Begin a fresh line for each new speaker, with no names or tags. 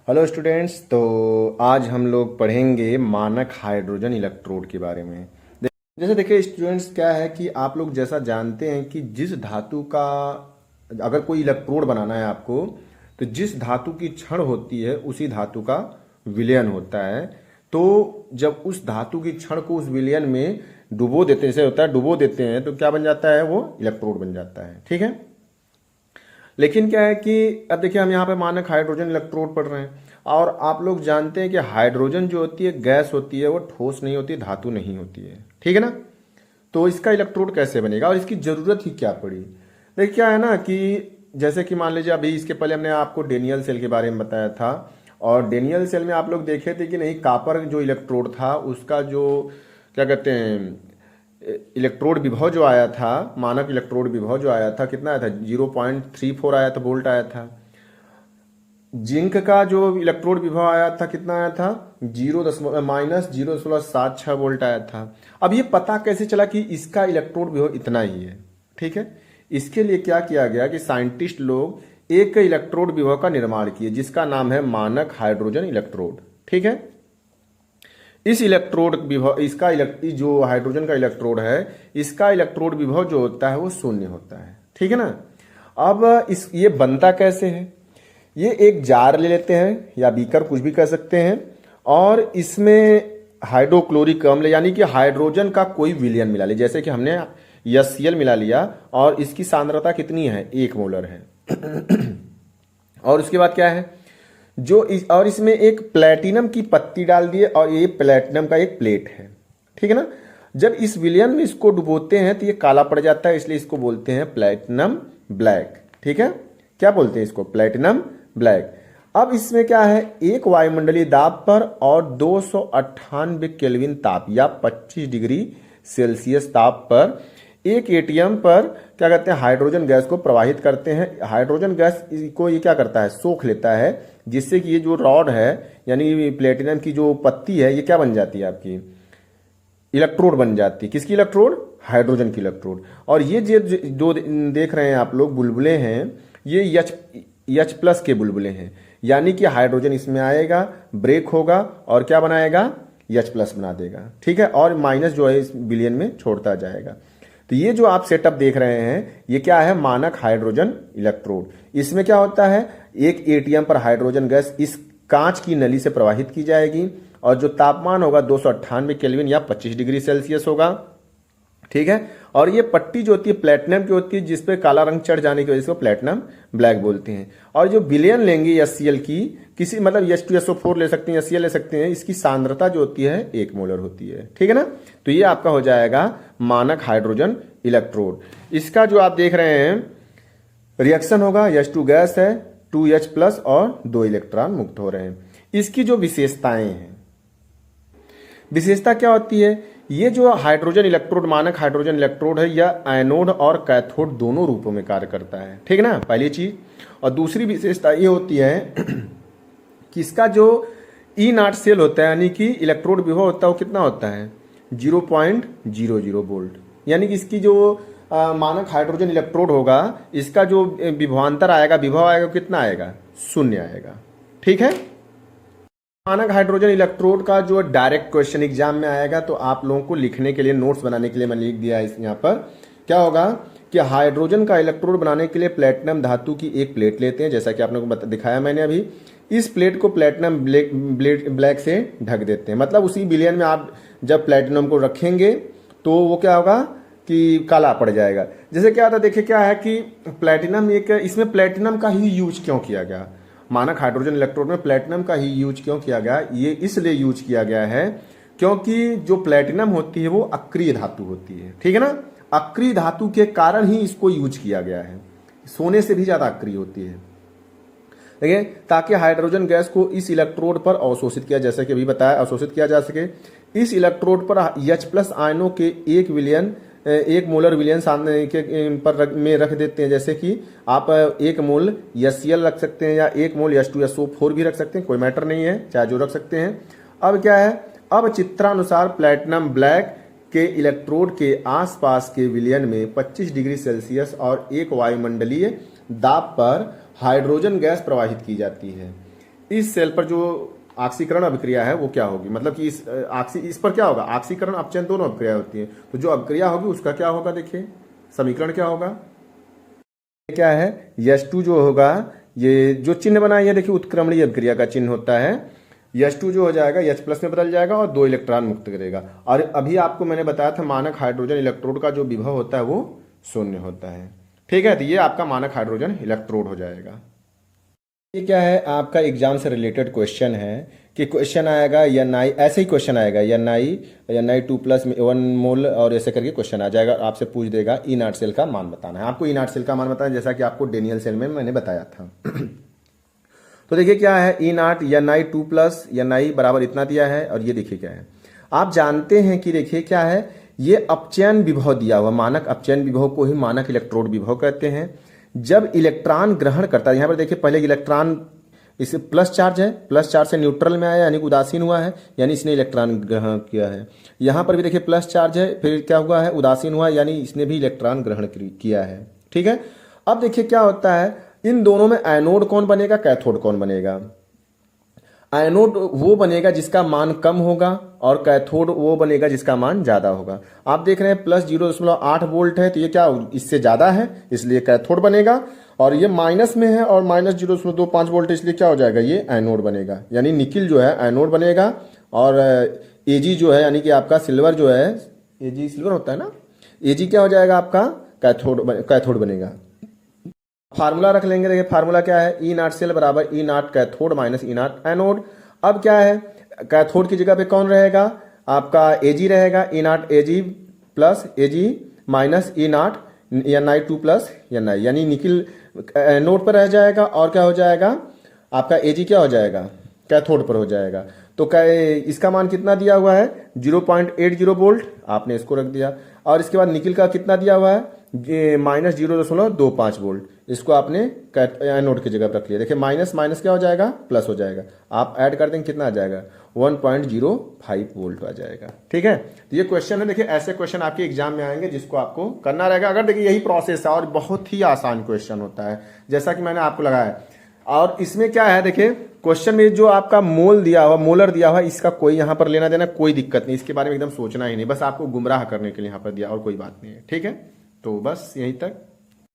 Hello students. तो आज हम लोग पढ़ेंगे मानक हाइड्रोजन इलेक्ट्रोड के बारे में। जैसे देखिए स्टूडेंट्स, क्या है कि आप लोग जैसा जानते हैं कि जिस धातु का अगर कोई इलेक्ट्रोड बनाना है आपको, तो जिस धातु की क्षण होती है उसी धातु का विलयन होता है। तो जब उस धातु की क्षण को उस विलयन में डुबो देते हैं, जैसे होता है डुबो देते हैं, तो क्या बन जाता है, वो इलेक्ट्रोड बन जाता है। ठीक है। लेकिन क्या है कि अब देखिए हम यहाँ पे मानक हाइड्रोजन इलेक्ट्रोड पढ़ रहे हैं, और आप लोग जानते हैं कि हाइड्रोजन जो होती है गैस होती है, वो ठोस नहीं होती, धातु नहीं होती है। ठीक है ना। तो इसका इलेक्ट्रोड कैसे बनेगा और इसकी जरूरत ही क्या पड़ी। देखिए क्या है ना कि जैसे कि मान लीजिए अभी इसके पहले हमने आपको डेनियल सेल के बारे में बताया था, और डेनियल सेल में आप लोग देखे थे कि नहीं, कापर जो इलेक्ट्रोड था उसका जो क्या कहते हैं इलेक्ट्रोड विभव जो आया था, मानक इलेक्ट्रोड विभव जो आया था, कितना आया था, 0.34 आया था, वोल्ट आया था। जिंक का जो इलेक्ट्रोड विभव आया था कितना आया था, -0.76 वोल्ट आया था। अब ये पता कैसे चला कि इसका इलेक्ट्रोड विभव इतना ही है। ठीक है। इसके लिए क्या किया गया कि साइंटिस्ट लोग एक इलेक्ट्रोड विभव का निर्माण किए जिसका नाम है मानक हाइड्रोजन इलेक्ट्रोड। ठीक है। इस इलेक्ट्रोड विभव जो हाइड्रोजन का इलेक्ट्रोड है, इसका इलेक्ट्रोड विभव जो होता है वो शून्य होता है। ठीक है ना। अब ये बनता कैसे है, ये एक जार ले लेते हैं या बीकर, कुछ भी कह सकते हैं, और इसमें हाइड्रोक्लोरिक अम्ल यानी कि हाइड्रोजन का कोई विलयन मिला लिया। जैसे कि हमने HCl मिला लिया और इसकी सांद्रता कितनी है, 1 मोलर है। और उसके बाद क्या है, और इसमें एक प्लेटिनम की पत्ती डाल दिए, और ये प्लेटिनम का एक प्लेट है। ठीक है ना। जब इस विलयन में इसको डुबोते हैं तो ये काला पड़ जाता है, इसलिए इसको बोलते हैं प्लेटिनम ब्लैक। ठीक है। क्या बोलते हैं इसको, प्लेटिनम ब्लैक। अब इसमें क्या है, एक वायुमंडलीय दाब पर और 298 केल्विन ताप या 25 डिग्री सेल्सियस ताप पर एक एटीएम पर क्या कहते हैं, हाइड्रोजन गैस को प्रवाहित करते हैं। हाइड्रोजन गैस को ये क्या करता है, सोख लेता है, जिससे कि ये जो रॉड है यानी प्लेटिनम की जो पत्ती है, ये क्या बन जाती है, आपकी इलेक्ट्रोड बन जाती है। किसकी इलेक्ट्रोड, हाइड्रोजन की इलेक्ट्रोड। और ये जो देख रहे हैं आप लोग बुलबुले हैं, ये H+ के बुलबुले हैं, यानी कि हाइड्रोजन इसमें आएगा, ब्रेक होगा और क्या बनाएगा, H+ बना देगा। ठीक है। और माइनस जो है इस विलयन में छोड़ता जाएगा। तो ये जो आप सेटअप देख रहे हैं, ये क्या है, मानक हाइड्रोजन इलेक्ट्रोड। इसमें क्या होता है, एक एटीएम पर हाइड्रोजन गैस इस कांच की नली से प्रवाहित की जाएगी, और जो तापमान होगा 298 केल्विन या 25 डिग्री सेल्सियस होगा। ठीक है। और ये पट्टी जो होती है प्लेटिनम की होती है, जिसपे काला रंग चढ़ जाने की वजह से प्लेटिनम ब्लैक बोलते हैं। और जो विलयन लेंगे HCl की, किसी मतलब H2SO4 ले सकते हैं, HCl ले सकते हैं, इसकी सांद्रता जो होती है 1 मोलर होती है। ठीक है ना। तो ये आपका हो जाएगा मानक हाइड्रोजन इलेक्ट्रोड। इसका जो आप देख रहे हैं रिएक्शन होगा, H2 गैस है, 2H+ और 2 इलेक्ट्रॉन मुक्त हो रहे हैं। इसकी जो विशेषताएं हैं, विशेषता क्या होती है, ये जो हाइड्रोजन इलेक्ट्रोड मानक हाइड्रोजन इलेक्ट्रोड है, यह एनोड और कैथोड दोनों रूपों में कार्य करता है। ठीक है ना, पहली चीज। और दूसरी विशेषता ये होती है कि इसका जो E0 सेल होता है, यानी कि इलेक्ट्रोड विभव होता है, वो कितना होता है, 0.00 वोल्ट। यानी कि इसकी जो मानक हाइड्रोजन इलेक्ट्रोड होगा, इसका जो विभवांतर आएगा, विभव आएगा, कितना आएगा, 0 आएगा। ठीक है। मानक हाइड्रोजन इलेक्ट्रोड का जो डायरेक्ट क्वेश्चन एग्जाम में आएगा, तो आप लोगों को लिखने के लिए, नोट्स बनाने के लिए मैं लिख दिया है यहाँ पर। क्या होगा कि हाइड्रोजन का इलेक्ट्रोड बनाने के लिए प्लेटिनम धातु की एक प्लेट लेते हैं, जैसा कि आपने को दिखाया मैंने अभी। इस प्लेट को प्लेटिनम ब्लैक से ढक देते हैं, मतलब उसी विलयन में आप जब प्लेटिनम को रखेंगे तो वो क्या होगा कि काला पड़ जाएगा। जैसे क्या होता है, देखिए क्या है कि प्लेटिनम इसमें प्लेटिनम का ही यूज क्यों किया गया, मानक हाइड्रोजन इलेक्ट्रोड में प्लेटिनम का ही यूज क्यों किया गया, ये इसलिए यूज किया गया है क्योंकि जो प्लेटिनम होती है वो अक्रिय धातु होती है। ठीक है ना। अक्रिय धातु के कारण ही इसको यूज किया गया है, सोने से भी ज्यादा अक्रिय होती है। देखिए, ताकि हाइड्रोजन गैस को इस इलेक्ट्रोड पर अवशोषित किया, जैसे कि अभी बताया, अवशोषित किया जा सके। इस इलेक्ट्रोड पर H+ आयनों के 1 मोलर विलयन में रख देते हैं। जैसे कि आप 1 मोल HCl रख सकते हैं या 1 मोल H2SO4 भी रख सकते हैं, कोई मैटर नहीं है, चाहे जो रख सकते हैं। अब क्या है, अब चित्रानुसार प्लेटिनम ब्लैक के इलेक्ट्रोड के आसपास के विलयन में 25 डिग्री सेल्सियस और एक वायुमंडलीय दाब पर हाइड्रोजन गैस प्रवाहित की जाती है। इस सेल पर जो ऑक्सीकरण अभिक्रिया है वो क्या होगी, मतलब कि इस पर क्या होगा, ऑक्सीकरण अपचयन दोनों अभिक्रिया होती है, तो जो अभिक्रिया होगी उसका क्या होगा, देखिए समीकरण क्या होगा, क्या है H2 जो होगा, ये जो चिन्ह बनाया है देखिए उत्क्रमणीय अभिक्रिया का चिन्ह होता है, H2 जो हो जाएगा H प्लस में बदल जाएगा और 2 इलेक्ट्रॉन मुक्त करेगा। और अभी आपको मैंने बताया था मानक हाइड्रोजन इलेक्ट्रोड का जो विभव होता है वो 0 होता है। ठीक है, तो ये आपका मानक हाइड्रोजन इलेक्ट्रोड हो जाएगा। ये क्या है, आपका एग्जाम से रिलेटेड क्वेश्चन है कि क्वेश्चन आएगा Ni, ऐसे ही क्वेश्चन आएगा Ni 2+1 मोल और ऐसे करके क्वेश्चन आ जाएगा, आपसे पूछ देगा ई नॉट सेल का मान बताना है। आपको ई नॉट सेल का मान बताना है जैसा कि आपको डेनियल सेल में मैंने बताया था। तो देखिए क्या है, ई नॉट Ni 2+ Ni बराबर इतना दिया है, और ये देखिए क्या है, आप जानते हैं कि देखिए क्या है, ये अपचयन विभव दिया हुआ, मानक अपचयन विभव को ही मानक इलेक्ट्रोड विभव कहते हैं। जब इलेक्ट्रॉन ग्रहण करता है, यहाँ पर देखिए पहले इलेक्ट्रॉन इसे प्लस चार्ज है, प्लस चार्ज से न्यूट्रल में आया यानी कि उदासीन हुआ है, यानी इसने इलेक्ट्रॉन ग्रहण किया है। यहाँ पर भी देखिए प्लस चार्ज है, फिर क्या हुआ है, उदासीन हुआ, यानी इसने भी इलेक्ट्रॉन ग्रहण किया है। ठीक है, अब देखिए क्या होता है, इन दोनों में एनोड कौन बनेगा, कैथोड कौन बनेगा। एनोड वो बनेगा जिसका मान कम होगा और कैथोड वो बनेगा जिसका मान ज्यादा होगा। आप देख रहे हैं प्लस 0.8 वोल्ट है, तो ये क्या इससे ज्यादा है इसलिए कैथोड बनेगा, और ये माइनस में है और माइनस 0.25 वोल्ट इसलिए क्या हो जाएगा, ये एनोड बनेगा, यानी निकिल जो है एनोड बनेगा, और एजी जो है यानी कि आपका सिल्वर जो है, एजी सिल्वर होता है ना, एजी क्या हो जाएगा आपका कैथोड बनेगा। फार्मूला रख लेंगे, देखिए फार्मूला क्या है, ई नॉट सेल बराबर E naught cathode minus E naught anode. अब क्या है, कैथोड की जगह पे कौन रहेगा, आपका एजी रहेगा, E naught AG plus AG minus E naught Ni 2+ Ni, यानी निकिल एनोड पर रह जाएगा, और क्या हो जाएगा आपका एजी क्या हो जाएगा, कैथोड पर हो जाएगा। तो क्या इसका मान कितना दिया हुआ है, 0.80 वोल्ट, आपने इसको रख दिया, और इसके बाद निकिल का कितना दिया हुआ है, माइनस 0.25 वोल्ट, इसको आपने एनोड की जगह पर रख लिया। देखिए माइनस माइनस क्या हो जाएगा, प्लस हो जाएगा, आप ऐड कर देंगे कितना आ जाएगा, 1.05 वोल्ट आ जाएगा। ठीक है, तो ये क्वेश्चन है, देखिए ऐसे क्वेश्चन आपके एग्जाम में आएंगे जिसको आपको करना रहेगा। अगर देखिए यही प्रोसेस है और बहुत ही आसान क्वेश्चन होता है जैसा कि मैंने आपको लगाया, और इसमें क्या है, देखिए क्वेश्चन में जो आपका मोल दिया हुआ, मोलर दिया हुआ, इसका कोई यहाँ पर लेना देना कोई दिक्कत नहीं, इसके बारे में एकदम सोचना ही नहीं, बस आपको गुमराह करने के लिए यहाँ पर दिया और कोई बात नहीं है। ठीक है, तो बस यहीं तक।